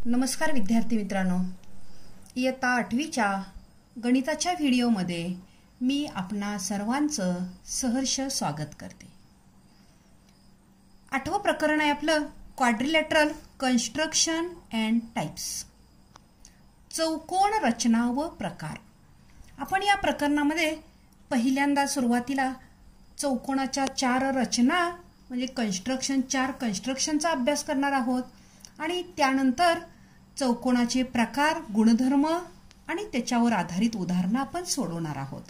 नमस्कार विद्यार्थी मित्रांनो, इयत्ता 8वीच्या गणिताच्या व्हिडिओमध्ये मी आपणा सर्वांचं सहर्ष स्वागत करते। 8वं प्रकरण आहे आपलं क्वाड्रिलॅटरल कन्स्ट्रक्शन अँड टाइप्स, चौकोन रचना व प्रकार। आपण या प्रकरणामध्ये पहिल्यांदा सुरुवातीला चौकोनाच्या 4 रचना म्हणजे कन्स्ट्रक्शन 4 कन्स्ट्रक्शनचा अभ्यास करणार आहोत आणि त्यानंतर चौकोनाचे प्रकार, गुणधर्म आणि त्याच्यावर आधारित उदाहरणे आपण सोडवणार आहोत।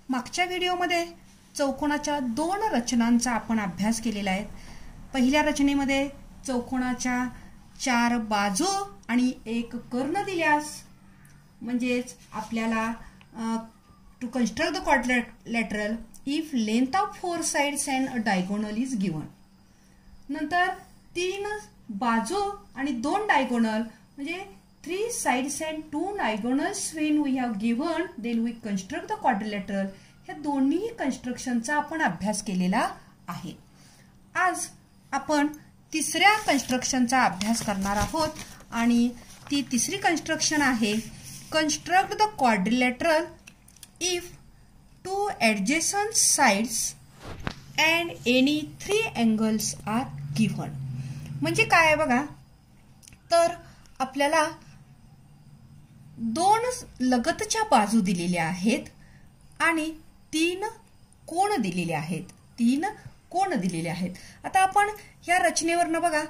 मागच्या व्हिडिओमध्ये चौकोनाच्या 2 रचनांचा आपण अभ्यास केलेला आहे। पहिल्या रचनेमध्ये चौकोनाच्या 4 बाजू आणि एक कर्ण दिल्यास म्हणजेच आपल्याला to construct the quadrilateral if length of 4 sides and a diagonal is given. नंतर 3 बाजू आणि 2 डायगोनल म्हणजे 3 sides and 2 diagonals when we have given then we construct the quadrilateral। ह्या दोन्ही कन्स्ट्रक्शनचा आपण अभ्यास केलेला आहे। आज आपण तिसऱ्या कन्स्ट्रक्शनचा अभ्यास करणार आहोत आणि ती तिसरी कन्स्ट्रक्शन आहे construct the quadrilateral if 2 adjacent sides and any 3 angles are given। म्हणजे काय आहे बघा, तर आपल्याला 2 लगतच्या बाजू दिलेल्या आहेत आणि 3 कोण दिलेले आहेत। आता आपण या रचनेवरनं बघा,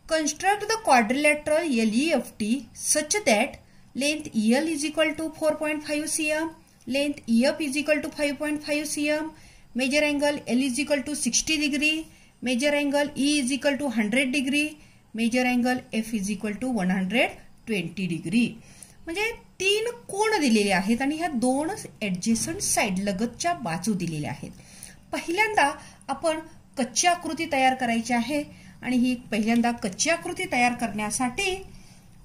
construct the quadrilateral LEFT such that length EL is equal to 4.5 cm, length EF is equal to 5.5 cm, measure angle L is equal to 60 degree, measure angle E is equal to 100 degree, measure angle F is equal to 120 degree। म्हणजे 3 कोण दिलेले आहेत आणि ह्या 2 adjacent side लगतच्या बाजू दिलेल्या आहेत। पहिल्यांदा आपण कच्ची आकृती तयार करायची आहे आणि ही पहिल्यांदा कच्ची आकृती तयार करण्यासाठी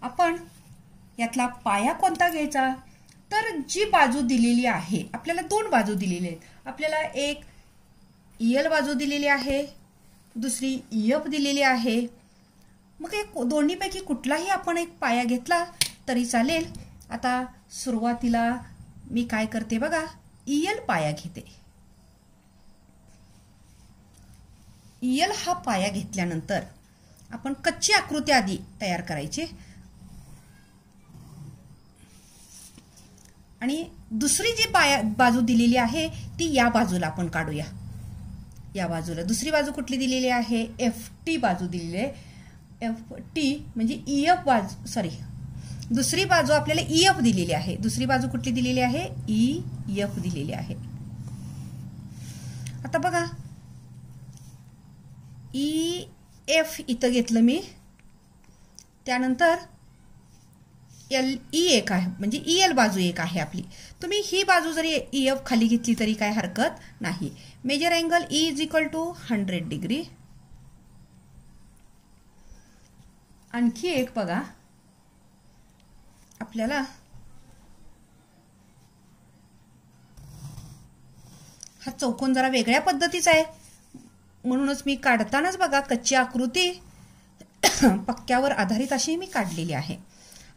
आपण यातला पाया कोणता घ्यायचा, तर जी बाजू दिलेली आहे आपल्याला 2 बाजू दिलेल्या आहेत। आपल्याला एक EL बाजू दिलेली आहे, दुसरी EF दिलेली आहे। मग एक दोन्हीपैकी कुठलाही आपण एक पाया घेतला तरी चालेल। आता सुरुवातीला मी काय करते बघा, EL पाया घेते। EL हा पाया घेतल्यानंतर आपण कच्ची आकृती आधी तयार करायची आणि दुसरी जी बाजू दिलेली आहे ती या बाजूला आपण काढूया। या बाजूला दुसरी बाजू कुठली दिलेली आहे, FT बाजू दिलेली आहे। FT म्हणजे EF बाजू, सॉरी दुसरी बाजू आपल्याला EF दिलेली आहे। दुसरी बाजू कुठली दिलेली आहे, EF दिलेली आहे। आता बघा EF इथं घेतलं मी, त्यानंतर LE एक आहे म्हणजे EL बाजू एक आहे आपली। तुम्ही ही बाजू जरी EF खाली घेतली तरी काय हरकत नाही। Major angle E is equal to 100 degree. आणखी एक बघा, आपल्याला हा चौकोन जरा वेगळ्या पद्धतीचा आहे म्हणूनच मी काढतानाच बघा कच्ची आकृती पक्क्यावर आधारित अशी मी काढलेली आहे।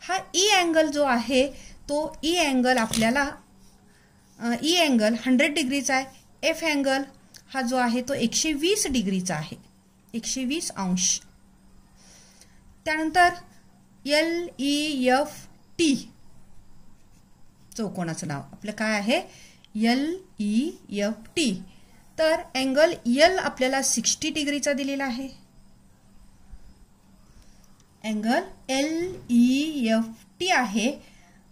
हा E अँगल जो आहे तो E अँगल आपल्याला E अँगल 100 डिग्रीचा आहे। F अँगल हा जो आहे तो 120 डिग्रीचा आहे, 120 अंश। त्यानंतर LEFT चौकोनाचं नाव आपलं काय आहे, LEFT। तर अँगल L आपल्याला 60 डिग्रीचा दिलेला आहे। अँगल LEFT आहे।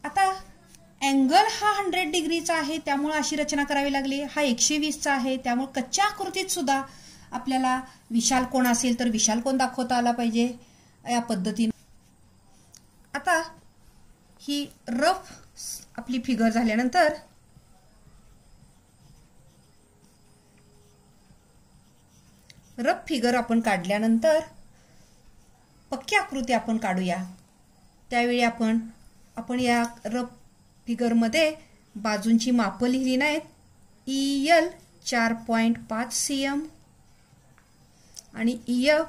आता अँगल हा 100 डिग्रीचा आहे त्यामुळे अशी रचना करावी लागली। हा 120चा आहे त्यामुळे कच्च्या आकृतीत सुद्धा आपल्याला विशाल कोण असेल तर विशाल कोण दाखवता आला पाहिजे या पद्धतीने। आता ही रफ आपली फिगर झाल्यानंतर रफ फिगर आपण काढल्यानंतर पक्की आकृती आपण काढूया। त्यावेळी आपण या रफ फिगर मध्ये बाजूंची माप लिहिली नाहीत। EL 4.5 cm आणि EF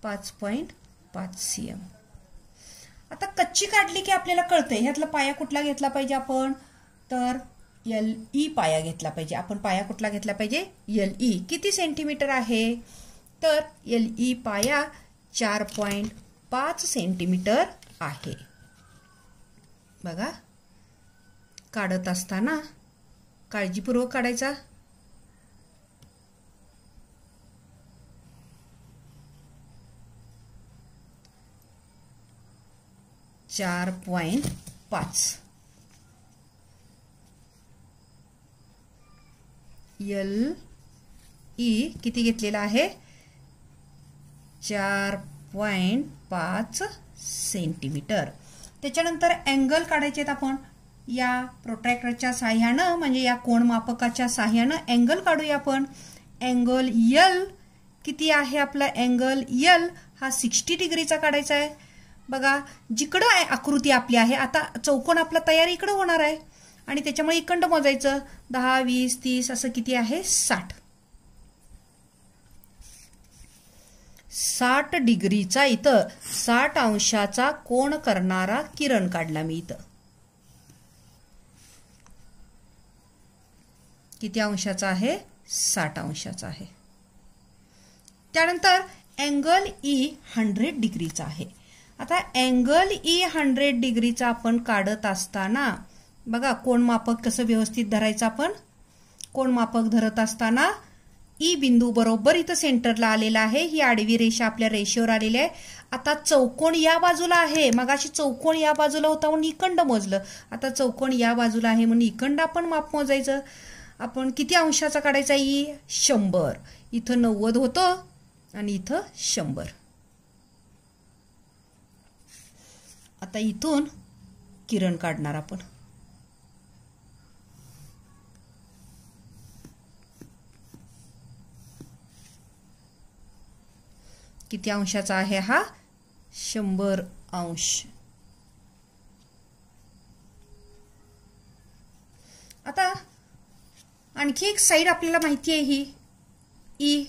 5.5 cm। आता कच्ची काढली की आपल्याला कळतंय ह्यातला पाया कुठला घेतला पाहिजे आपण, तर LE पाया घेतला पाहिजे. आपण पाया कुठला घेतला पाहिजे, LE. किती सेंटीमीटर आहे, तर LE पाया 4.5 सेंटीमीटर आहे. बघा, काढत असताना काळजीपूर्वक काढायचा. .5 LE किती घेतलेला आहे, 4.5 सेंटीमीटर. त्याच्यानंतर अँगल काढायचे आहेत आपण. या प्रोट्रॅक्टरच्या साह्यानं म्हणजे या कोणमापकाच्या साह्यानं अँगल काढूया आपण. अँगल L किती आहे आपला, अँगल L हा 60 डिग्रीचा काढायचा आहे. बघा, जिकडं आकृती आपली आहे, आता चौकोन आपला तयार इकडं होणार आहे आणि त्याच्यामुळे इकडं मोजायचं. 10, 20, 30 असं किती आहे, 60. 60 डिग्रीचा इथं 60 अंशाचा कोन करणारा किरण काढला मी इथं. किती अंशाचा आहे, 60 अंशाचा आहे. त्यानंतर अँगल E 100 डिग्रीचा आहे. आता अँगल E 100 डिग्रीचा आपण काढत असताना बघा, कोणमापक कसं व्यवस्थित धरायचं आपण. कोणमापक धरत असताना E बिंदू बरोबर इथं सेंटरला आलेला आहे. ही आडवी रेषा आपल्या रेषेवर आलेली आहे. आता चौकोन या बाजूला आहे, मगाशी चौकोन या बाजूला होता म्हणून इकडं मोजलं. आता चौकोन या बाजूला आहे म्हणून इकडं आपण माप मोजायचं. आपण किती अंशाचा काढायचा, E 100. इथं 90 होतं आणि इथं 100. आता इथून किरण काढणार आपण. किती अंशाचा आहे हा, 100 अंश. आता आणखी एक साईड आपल्याला माहिती आहे, ही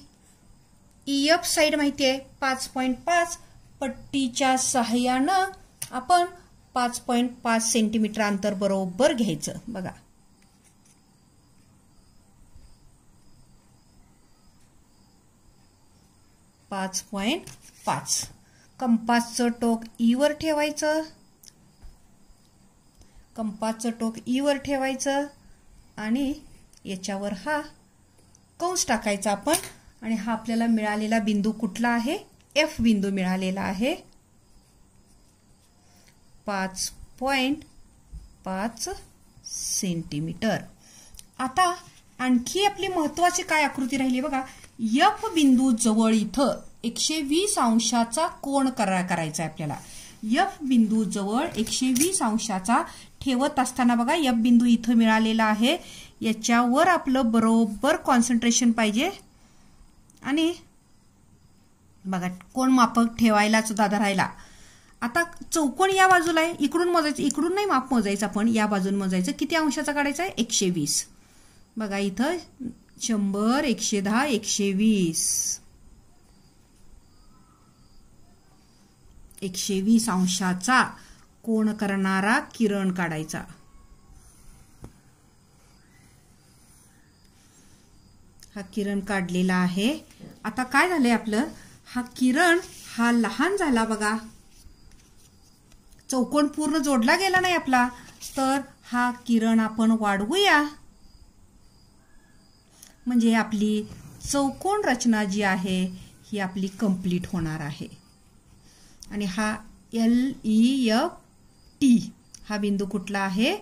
EF साईड माहिती आहे. 5.5 पट्टीच्या सहाय्यानं आपण 5.5 सेंटीमीटर अंतर बरोबर घ्यायचं. बघा, .5 कंपासचं टोक E वर ठेवायचं. कंपासचं टोक E वर ठेवायचं आणि याच्यावर हा कंस टाकायचा आपण. आणि हा आपल्याला मिळालेला बिंदू कुठला आहे, F बिंदू मिळालेला आहे. 5.5 सेंटीमीटर. आता आणखी आपली महत्वाची काय आकृती राहिली बघा. F बिंदू जवळ इथं 120 अंशाचा कोन करायचा आहे आपल्याला. F बिंदू जवळ 120 अंशाचा ठेवत असताना बघा, F बिंदू इथं मिळालेला आहे. याच्यावर आपलं बरोबर कॉन्सन्ट्रेशन पाहिजे. आणि बघा, कोण मापक ठेवायला सुद्धा धरायला. आता चौकोन या बाजूला आहे, इकडून मोजायचं. इकडून नाही माप मोजायचं आपण, या बाजून मोजायचं. किती अंशाचा काढायचा आहे, 120. बघा इथं 100, 110, 120. 120 अंशाचा कोन करणारा किरण काढायचा. हा किरण काढलेला आहे. आता काय झालंय आपलं, हा किरण हा लहान झाला बघा. चौकोन पूर्ण जोडला गेला नाही आपला, तर हा किरण आपण वाढवूया. म्हणजे आपली चौकोन रचना जी आहे ही आपली कंप्लीट होणार आहे. आणि हा LEFT हा बिंदू कुठला आहे,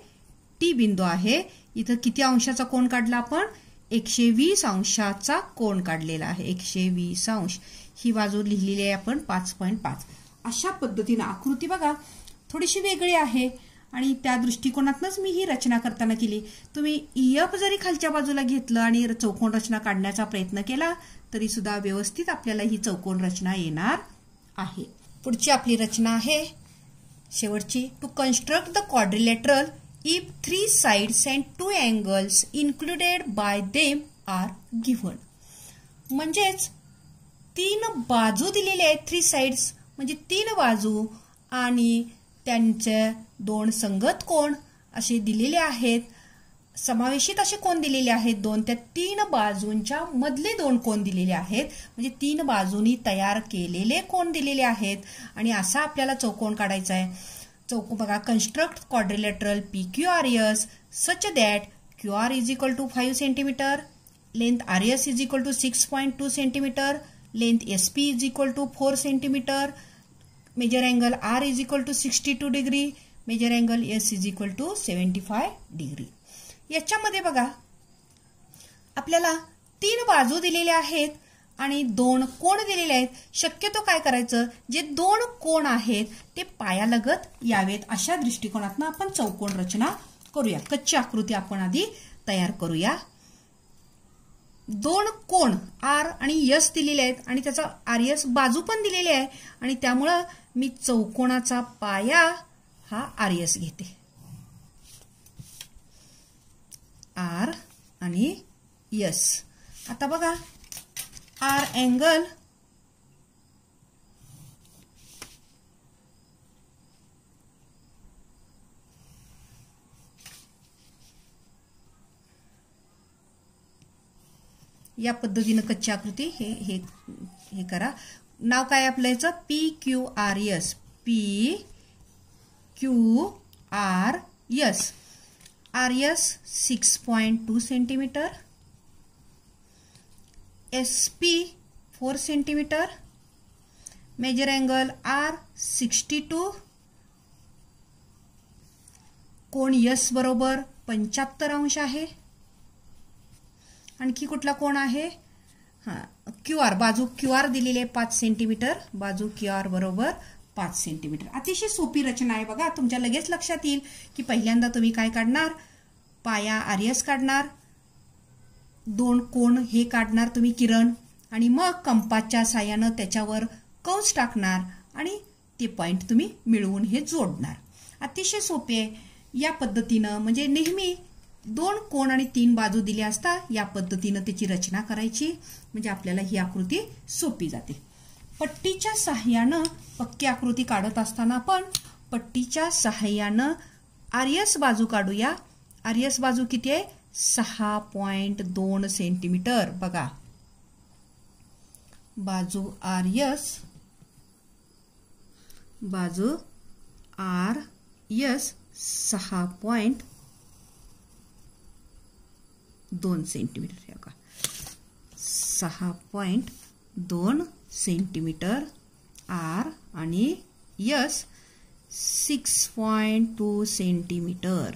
T बिंदू आहे. इथं किती अंशाचा कोन काढला आपण, 120 अंशाचा कोन काढलेला आहे. 120 अंश. ही बाजू लिहिलेली आहे आपण 5.5. अशा पद्धतीने आकृती बघा थोडीशी वेगळी आहे आणि त्या दृष्टिकोनातूनच मी ही रचना करताना केली. तुम्ही EF जरी खालच्या बाजूला घेतलं आणि चौकोन रचना काढण्याचा प्रयत्न केला तरी सुद्धा व्यवस्थित आपल्याला ही चौकोन रचना येणार आहे. पुढची आपली रचना आहे शेवटची. To construct the quadrilateral if 3 sides and 2 angles included by them are given. म्हणजेच 3 बाजू दिलेल्या आहेत. 3 sides म्हणजे 3 बाजू आणि त्यांचे दोन संगत कोण असे दिलेले आहेत. समावेशित असे कोण दिलेले आहेत दोन. त्या तीन बाजूंच्या मधले दोन कोण दिलेले आहेत. म्हणजे तीन बाजूंनी तयार केलेले कोण दिलेले आहेत. आणि असा आपल्याला चौकोन काढायचा आहे. चौकोन बघा, construct quadrilateral PQRS such that QR is equal to 5 centimetre, length RS is equal to 6.2 centimetre, length SP is equal to 4 centimetre, major angle R is equal to 62 degree, major angle S is equal to 75 degree. याच्यामध्ये बघा आपल्याला तीन बाजू दिलेल्या आहेत आणि दोन कोण दिलेले आहेत. शक्यतो काय करायचं, जे दोन कोण आहेत ते पायालगत यावेत अशा दृष्टिकोनातून आपण चौकोन रचना करूया. कच्ची आकृती आपण आधी तयार करूया. दोन कोण R आणि S दिलेले आहेत आणि त्याचा RS बाजू पण दिलेली आहे आणि त्यामुळं मी चौकोनाचा पाया हा RS घेते. R आणि S. आता बघा R अँगल या पद्धतीने कच्ची आकृती हे करा. नाव काय आपलं याचं, PQRS. PQRS. RS 6.2 centimetre, SP 4 centimetre, major angle R 62, कोण S बरोबर 75 अंश आहे. आणखी कुठला कोण आहे, QR, बाजू QR दिलेली आहे 5 सेंटीमीटर, बाजू QR बरोबर 5 सेंटीमीटर. अतिशय सोपी रचना आहे बघा. तुमच्या लगेच लक्षात येईल की पहिल्यांदा तुम्ही काय काढणार, पाया RS काढणार, दोन कोण हे काढणार तुम्ही किरण, आणि मग कंपासच्या साहाय्यानं त्याच्यावर कंस टाकणार आणि ते पॉइंट तुम्ही मिळवून हे जोडणार. अतिशय सोपे आहे. या पद्धतीनं म्हणजे नेहमी दोन कोण आणि तीन बाजू दिल्या असता या पद्धतीनं त्याची रचना करायची, म्हणजे आपल्याला ही आकृती सोपी जाते. पट्टीच्या साहाय्यानं पक्की आकृती काढत असताना आपण पट्टीच्या साहाय्यानं RS बाजू काढूया. RS बाजू किती आहे, 6.2 सेंटीमीटर. बघा बाजू RS, बाजू RS 6.2 सेंटीमीटर. बघा 6.2 सेंटीमीटर R आणि S 6.2 सेंटीमीटर.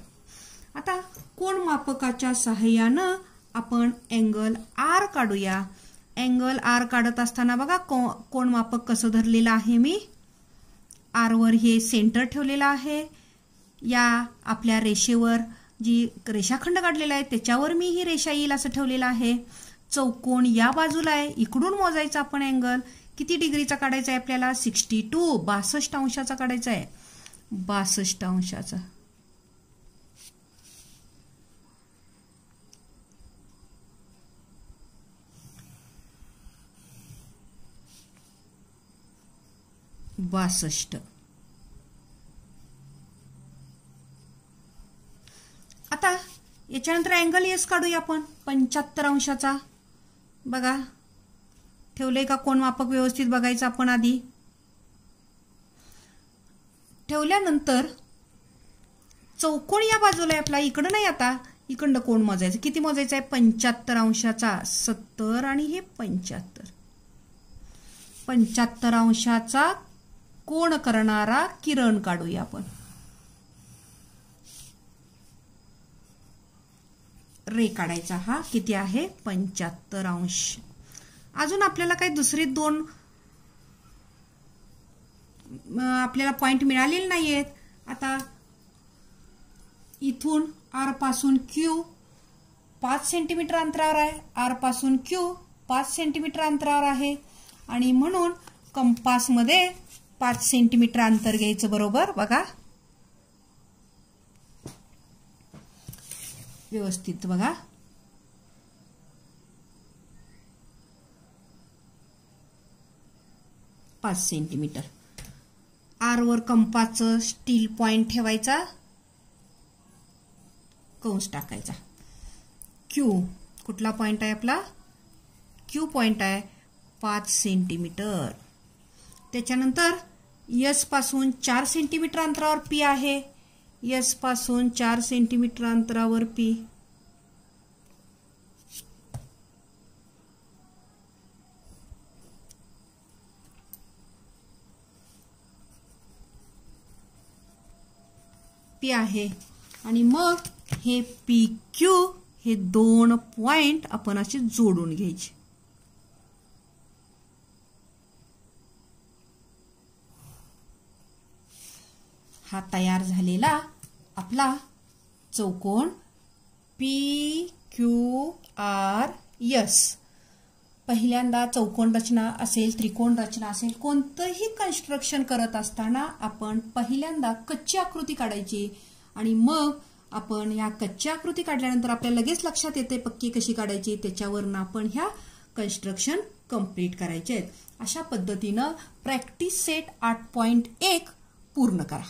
आता कोण मापकाच्या सहाय्यानं आपण अँगल R काढूया. अँगल R काढत असताना बघा कोण मापक कसं धरलेलं आहे मी. R वर हे सेंटर ठेवलेलं आहे. या आपल्या रेषेवर जी रेषाखंड काढलेला आहे त्याच्यावर मी ही रेषा येईल असं ठेवलेलं आहे. चौकोन या बाजूला आहे, इकडून मोजायचा आपण अँगल. किती डिग्रीचा काढायचा आहे आपल्याला, 62, 62 अंशाचा काढायचा आहे. 62 अंशाचा. आता याच्यानंतर अँगल एस काढूया आपण 75 अंशाचा. बघा ठेवलंय का कोण मापक व्यवस्थित बघायचं आपण आधी. ठेवल्यानंतर चौकोन या बाजूला आपला, इकडं नाही, आता इकडं कोण मोजायचं. किती मोजायचं आहे, 75 अंशाचा. 70 आणि हे 75. 75 अंशाचा कोण करणारा किरण काढूया आपण. रे काढायचा हा किती आहे, 75 अंश. अजून आपल्याला काही दुसरे दोन आपल्याला पॉइंट मिळालेले नाहीयेत. आता इथून R पासून Q 5 सेंटीमीटर अंतरावर आहे. R पासून Q 5 सेंटीमीटर अंतरावर आहे आणि म्हणून कंपासमध्ये 5 सेंटीमीटर अंतर घ्यायचं. बरोबर बघा व्यवस्थित बघा. पाच सेंटीमीटर. आर वर कंपाचं स्टील पॉइंट ठेवायचा, कंस टाकायचा. क्यू कुठला पॉइंट आहे आपला? क्यू पॉइंट आहे 5 सेंटीमीटर. त्याच्यानंतर एस पासून 4 सेंटीमीटर अंतरावर पी आहे. एस पासून 4 सेंटीमीटर अंतरावर पी. पी आहे आणि मग हे पी क्यू हे 2 पॉइंट आपण असे जोडून घ्यायचे. हा तयार झालेला आपला चौकोन पी क्यू आर एस. पहिल्यांदा चौकोन रचना असेल, त्रिकोण रचना असेल, कोणतंही कन्स्ट्रक्शन करत असताना आपण पहिल्यांदा कच्ची आकृती काढायची आणि मग आपण ह्या कच्ची आकृती काढल्यानंतर आपल्याला लगेच लक्षात येते पक्की कशी काढायची. त्याच्यावरनं आपण ह्या कन्स्ट्रक्शन कंप्लीट करायचे आहेत. अशा पद्धतीनं प्रॅक्टिस सेट 8.1 पूर्ण करा.